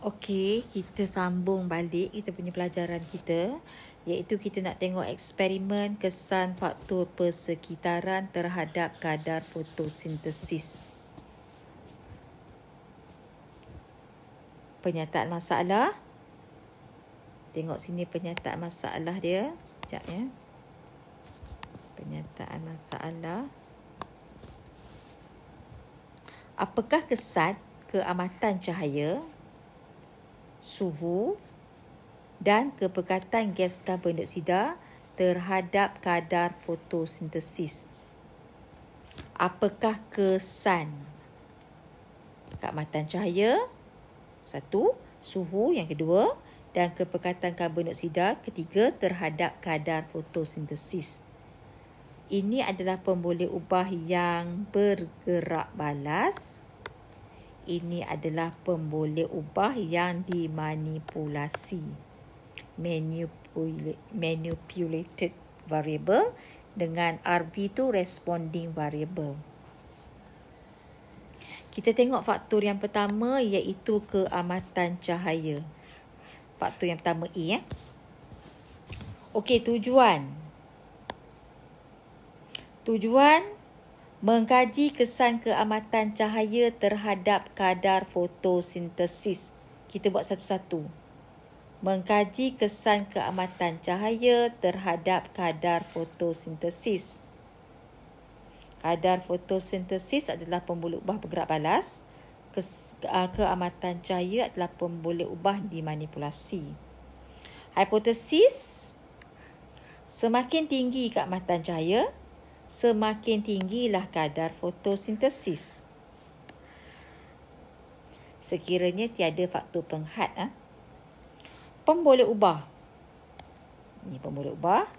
Okey, kita sambung balik kita punya pelajaran kita, iaitu kita nak tengok eksperimen kesan faktor persekitaran terhadap kadar fotosintesis. Penyataan masalah. Tengok sini penyataan masalah dia. Sekejap ya. Penyataan masalah. Apakah kesan keamatan cahaya, suhu dan kepekatan gas karbon dioksida terhadap kadar fotosintesis? Apakah kesan keamatan cahaya, satu, suhu yang kedua, dan kepekatan karbon dioksida ketiga terhadap kadar fotosintesis? Ini adalah pemboleh ubah yang bergerak balas. Ini adalah pemboleh ubah yang dimanipulasi. Manipulated variable dengan RV tu responding variable. Kita tengok faktor yang pertama iaitu keamatan cahaya. Faktor yang pertama A. Okey, Tujuan mengkaji kesan keamatan cahaya terhadap kadar fotosintesis. Kita buat satu-satu. Mengkaji kesan keamatan cahaya terhadap kadar fotosintesis. Kadar fotosintesis adalah pemboleh ubah bergerak balas. Keamatan cahaya adalah pemboleh ubah dimanipulasi. Hipotesis, semakin tinggi keamatan cahaya, semakin tinggilah kadar fotosintesis. Sekiranya tiada faktor penghad. Pemboleh ubah. Ini pemboleh ubah.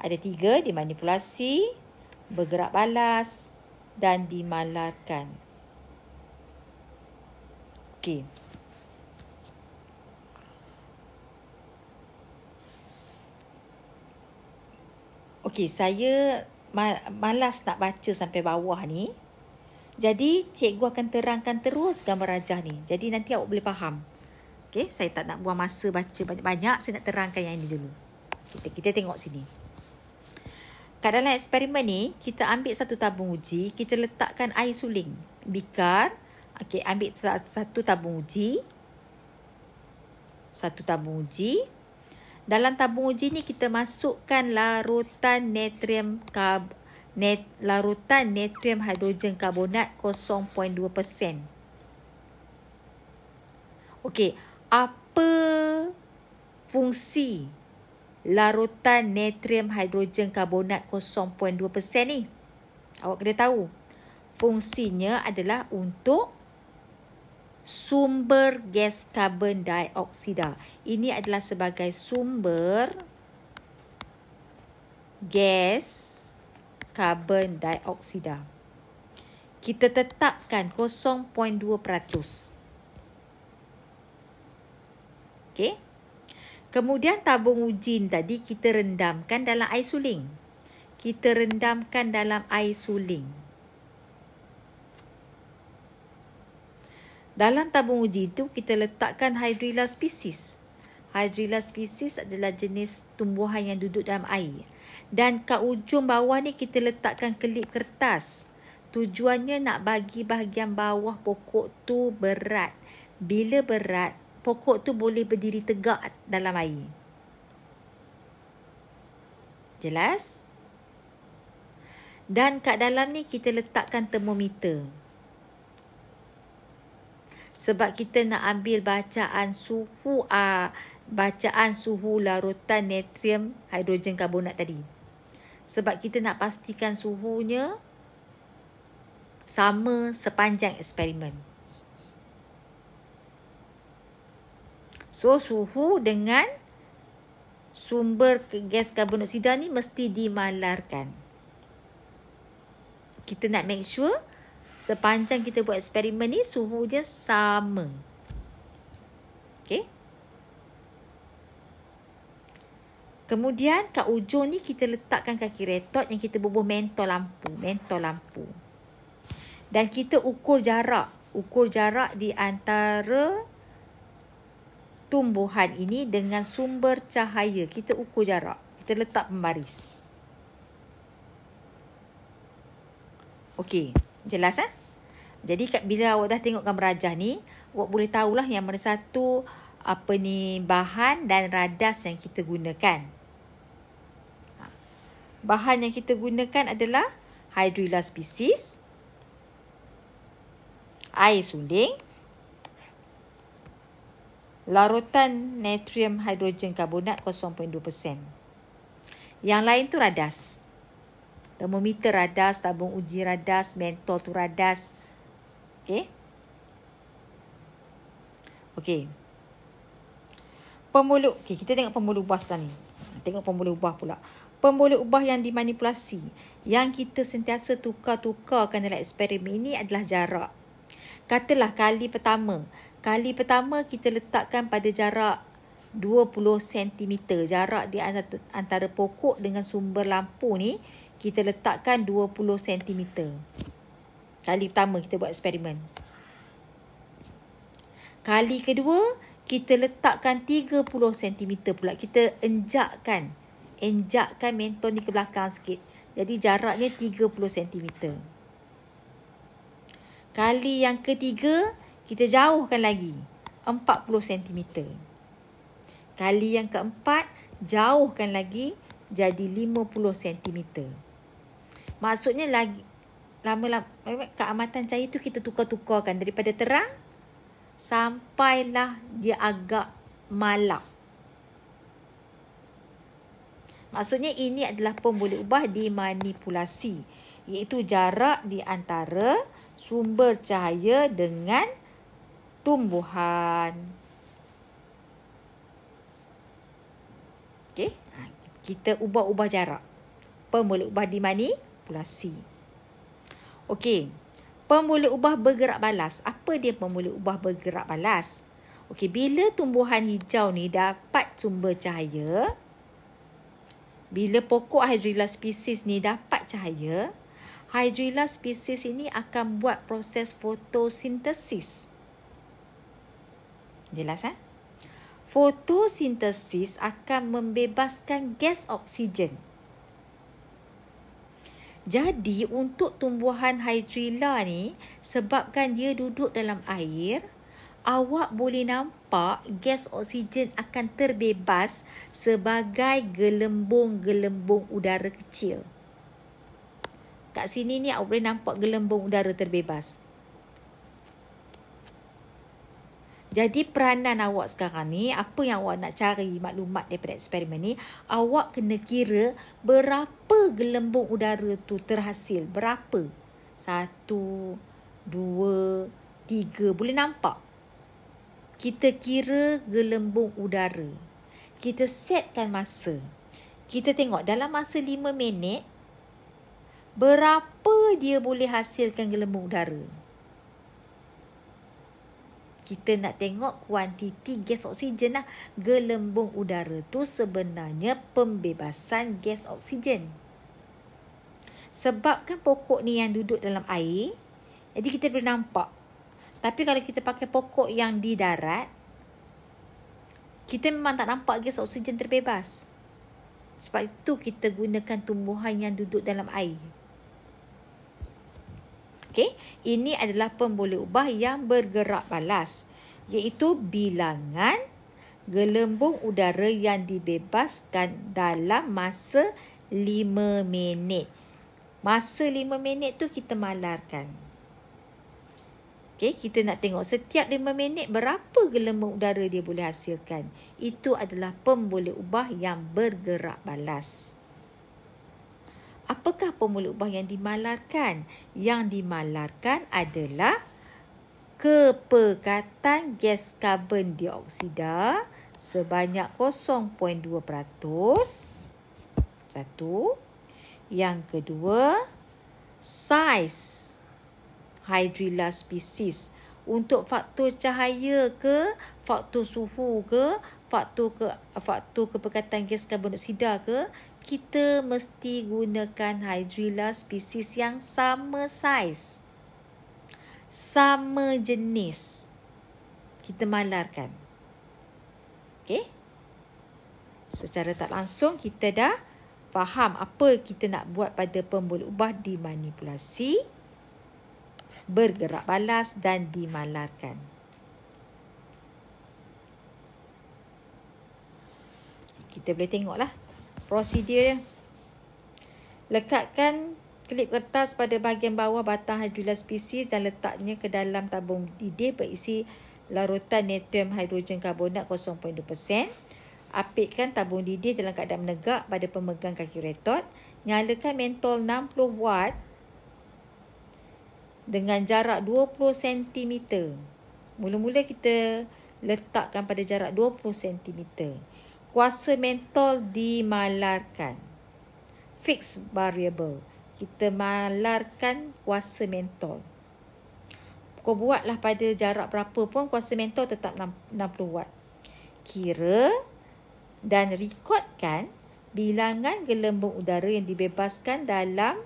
Ada 3, dimanipulasi, bergerak balas dan dimalarkan. Okey. Okey, saya malas nak baca sampai bawah ni. Jadi, cikgu akan terangkan terus gambar rajah ni. Jadi, nanti awak boleh faham. Okey, saya tak nak buang masa baca banyak-banyak. Saya nak terangkan yang ini dulu. Kita tengok sini. Kat dalam eksperimen ni, kita ambil satu tabung uji. Kita letakkan air suling. Bikar. Okey, ambil satu tabung uji. Dalam tabung uji ni kita masukkan larutan natrium hidrogen karbonat 0.2%. Okey, apa fungsi larutan natrium hidrogen karbonat 0.2% ni? Awak kena tahu. Fungsinya adalah untuk sumber gas karbon dioksida. Ini adalah sebagai sumber gas karbon dioksida. Kita tetapkan 0.2%. Okey. Kemudian tabung uji tadi kita rendamkan dalam air suling. Dalam tabung uji itu kita letakkan Hydrilla species. Hydrilla species adalah jenis tumbuhan yang duduk dalam air. Dan kat ujung bawah ni kita letakkan kelip kertas. Tujuannya nak bagi bahagian bawah pokok tu berat. Bila berat, pokok tu boleh berdiri tegak dalam air. Jelas? Dan kat dalam ni kita letakkan termometer. Sebab kita nak ambil bacaan suhu larutan natrium hidrogen karbonat tadi. Sebab kita nak pastikan suhunya sama sepanjang eksperimen. So, suhu dengan sumber gas karbon dioksida ni mesti dimalarkan. Kita nak make sure sepanjang kita buat eksperimen ni suhu je sama. Okey. Kemudian kat ujung ni kita letakkan kaki retod yang kita bubuh mentol lampu. Dan kita ukur jarak di antara tumbuhan ini dengan sumber cahaya. Kita ukur jarak. Kita letak pembaris. Okey, jelas Jadi bila awak dah tengok gambar rajah ni, awak boleh tahulah yang mana satu bahan dan radas yang kita gunakan. Bahan yang kita gunakan adalah Hydrilla species, air suling, larutan natrium hidrogen karbonat 0.2%. Yang lain tu radas. Termometer radas, tabung uji radas, mentol tu radas. Okey. Kita tengok pemboleh ubah sekarang ni. Tengok pemboleh ubah pula. Pemboleh ubah yang dimanipulasi, yang kita sentiasa tukar-tukarkan dalam eksperimen ini adalah jarak. Katalah kali pertama kita letakkan pada jarak 20 cm. Jarak di antara pokok dengan sumber lampu ni kita letakkan 20 cm. Kali pertama kita buat eksperimen. Kali kedua kita letakkan 30 cm pula. Kita enjakkan mentol ni ke belakang sikit. Jadi jaraknya 30 cm. Kali yang ketiga kita jauhkan lagi 40 cm. Kali yang keempat jauhkan lagi jadi 50 cm. Maksudnya lagi lama-lama keamatan cahaya tu kita tukar-tukarkan daripada terang sampailah dia agak malap. Maksudnya ini adalah pemboleh ubah dimanipulasi, iaitu jarak di antara sumber cahaya dengan tumbuhan. Okey, kita ubah-ubah jarak. Pemboleh ubah dimanipulasi. Okey, pemboleh ubah bergerak balas. Apa dia pemboleh ubah bergerak balas? Okey, bila tumbuhan hijau ni dapat sumber cahaya, bila pokok Hydrilla species ni dapat cahaya, Hydrilla species ini akan buat proses fotosintesis. Jelas Fotosintesis akan membebaskan gas oksigen. Jadi untuk tumbuhan Hydrilla ni, sebabkan dia duduk dalam air, awak boleh nampak gas oksigen akan terbebas sebagai gelembung-gelembung udara kecil. Kat sini ni awak boleh nampak gelembung udara terbebas. Jadi peranan awak sekarang ni, apa yang awak nak cari maklumat daripada eksperimen ni, awak kena kira berapa gelembung udara tu terhasil. Berapa? 1, 2, 3. Boleh nampak? Kita kira gelembung udara. Kita setkan masa. Kita tengok dalam masa 5 minit, berapa dia boleh hasilkan gelembung udara. Kita nak tengok kuantiti gas oksigen lah. Gelembung udara tu sebenarnya pembebasan gas oksigen. Sebabkan pokok ni yang duduk dalam air, jadi kita boleh nampak. Tapi kalau kita pakai pokok yang di darat, kita memang tak nampak gas oksigen terbebas. Sebab itu kita gunakan tumbuhan yang duduk dalam air. Okey, ini adalah pemboleh ubah yang bergerak balas, iaitu bilangan gelembung udara yang dibebaskan dalam masa 5 minit. Masa 5 minit tu kita malarkan. Okey, kita nak tengok setiap 5 minit berapa gelembung udara dia boleh hasilkan. Itu adalah pemboleh ubah yang bergerak balas. Apakah pemboleh ubah yang dimalarkan? Yang dimalarkan adalah kepekatan gas karbon dioksida sebanyak 0.2%. Satu. Yang kedua, saiz Hydrilla species. Untuk faktor cahaya ke, faktor suhu ke, faktor kepekatan gas karbon dioksida ke, kita mesti gunakan Hydrilla species yang sama saiz, sama jenis. Kita malarkan. Okey. Secara tak langsung kita dah faham apa kita nak buat pada pemboleh ubah dimanipulasi, bergerak balas dan dimalarkan. Kita boleh tengoklah prosedur dia. Lekatkan klip kertas pada bahagian bawah batang Hydrilla species dan letaknya ke dalam tabung didih berisi larutan natrium hidrogen karbonat 0.2%. Apitkan tabung didih dalam keadaan menegak pada pemegang kaki retort. Nyalakan mentol 60 watt dengan jarak 20 cm. Mula-mula kita letakkan pada jarak 20 cm. Kuasa mentol dimalarkan. Fixed variable. Kita malarkan kuasa mentol. Kau buatlah pada jarak berapa pun, kuasa mentol tetap 60 watt. Kira dan rekodkan bilangan gelembung udara yang dibebaskan dalam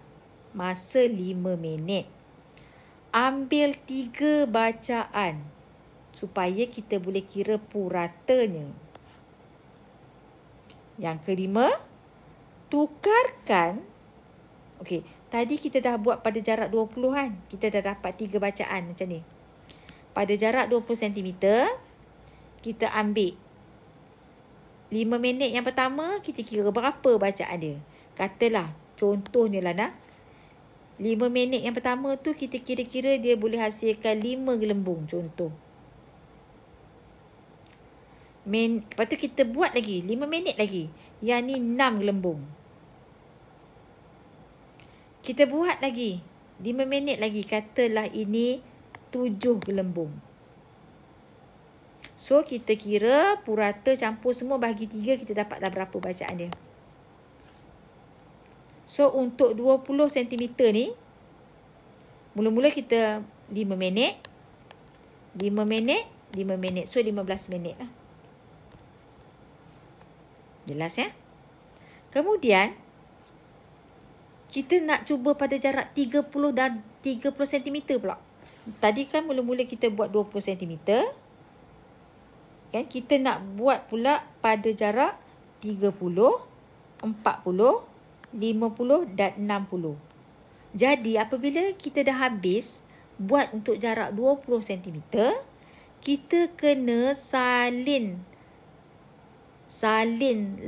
masa 5 minit. Ambil 3 bacaan supaya kita boleh kira puratanya. Yang kelima, tukarkan. Okey, tadi kita dah buat pada jarak 20 kan. Kita dah dapat 3 bacaan macam ni. Pada jarak 20 cm, kita ambil 5 minit yang pertama, kita kira berapa bacaan dia. Katalah, contohnya lah nak. 5 minit yang pertama tu kita kira-kira dia boleh hasilkan 5 gelembung contoh. Lepas tu kita buat lagi 5 minit lagi. Yang ni 6 gelembung. Kita buat lagi 5 minit lagi. Katalah ini 7 gelembung. So kita kira purata campur semua bahagi 3, kita dapatlah berapa bacaan dia. So untuk 20 cm ni, mula-mula kita 5 minit, 5 minit, 5 minit. So 15 minit lah. Jelas ya? Kemudian, kita nak cuba pada jarak 30 dan 30 cm pula. Tadi kan mula-mula kita buat 20 cm. Kan? Kita nak buat pula pada jarak 30, 40, 50 dan 60. Jadi, apabila kita dah habis buat untuk jarak 20 cm, kita kena salin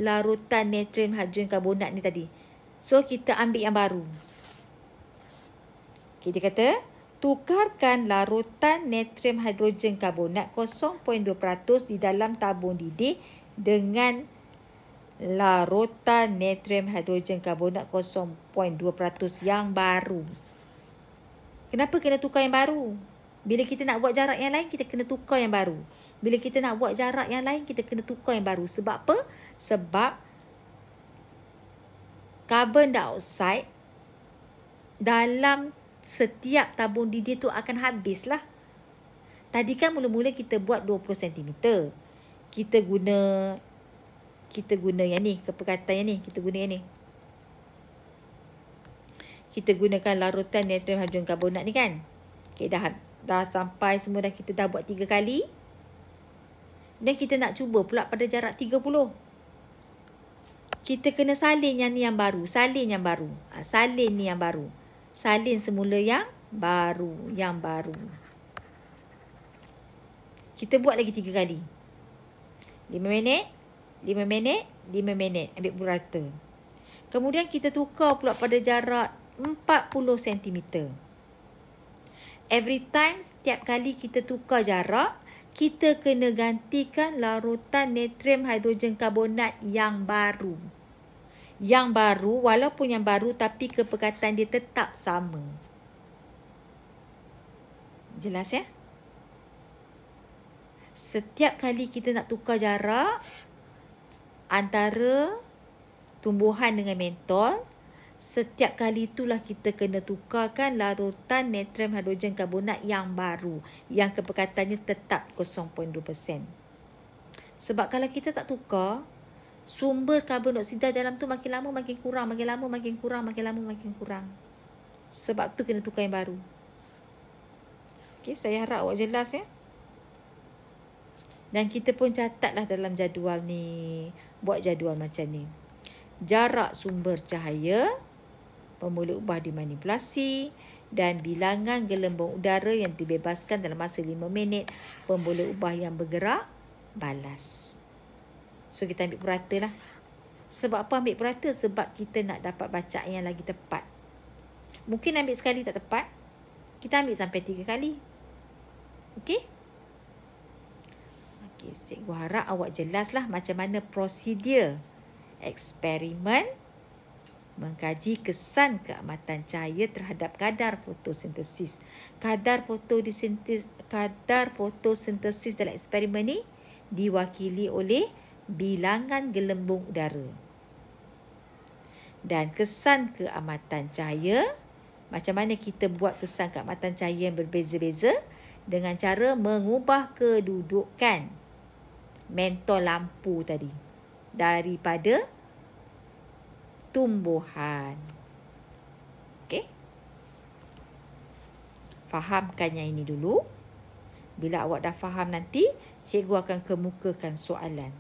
larutan natrium hidrogen karbonat ni tadi. So, kita ambil yang baru. Kita kata, tukarkan larutan natrium hidrogen karbonat 0.2% di dalam tabung didih dengan larutan natrium hidrogen karbonat 0.2% yang baru. Kenapa kena tukar yang baru? Bila kita nak buat jarak yang lain, kita kena tukar yang baru. Bila kita nak buat jarak yang lain, kita kena tukar yang baru. Sebab apa? Sebab carbon dioxide dalam setiap tabung didih tu akan habislah. Tadi kan mula-mula kita buat 20 cm. Kita guna yang ni, kepekatan yang ni. Kita guna yang ni. Kita gunakan larutan natrium hidrogen karbonat ni kan. Okay, dah sampai semua dah, kita dah buat 3 kali. Dan kita nak cuba pula pada jarak 30. Kita kena salin yang ni yang baru. Salin yang baru. Salin ni yang baru. Salin semula yang baru. Yang baru. Kita buat lagi 3 kali. 5 minit. 5 minit. 5 minit. Ambil purata. Kemudian kita tukar pula pada jarak 40 cm. Every time, setiap kali kita tukar jarak, kita kena gantikan larutan natrium hidrogen karbonat yang baru. Yang baru, walaupun yang baru, tapi kepekatan dia tetap sama. Jelas ya? Setiap kali kita nak tukar jarak antara tumbuhan dengan mentol, setiap kali itulah kita kena tukarkan larutan natrium hidrogen karbonat yang baru, yang kepekatannya tetap 0.2%. Sebab kalau kita tak tukar, sumber karbon dioksida dalam tu makin lama makin kurang, makin lama makin kurang, makin lama makin kurang. Sebab tu kena tukar yang baru. Okey, saya harap awak jelas ya. Dan kita pun catatlah dalam jadual ni. Buat jadual macam ni. Jarak sumber cahaya, pemboleh ubah dimanipulasi, dan bilangan gelembung udara yang dibebaskan dalam masa 5 minit, pemboleh ubah yang bergerak, balas. So kita ambil purata lah. Sebab apa ambil purata? Sebab kita nak dapat bacaan yang lagi tepat. Mungkin ambil sekali tak tepat, kita ambil sampai 3 kali. Okey? Okey, cikgu harap awak jelaslah macam mana prosedur eksperimen mengkaji kesan keamatan cahaya terhadap kadar fotosintesis. Kadar fotosintesis dalam eksperimen ni diwakili oleh bilangan gelembung udara. Dan kesan keamatan cahaya, macam mana kita buat kesan keamatan cahaya yang berbeza-beza? Dengan cara mengubah kedudukan mentol lampu tadi daripada tumbuhan. Okey? Fahamkan yang ini dulu. Bila awak dah faham nanti, cikgu akan kemukakan soalan.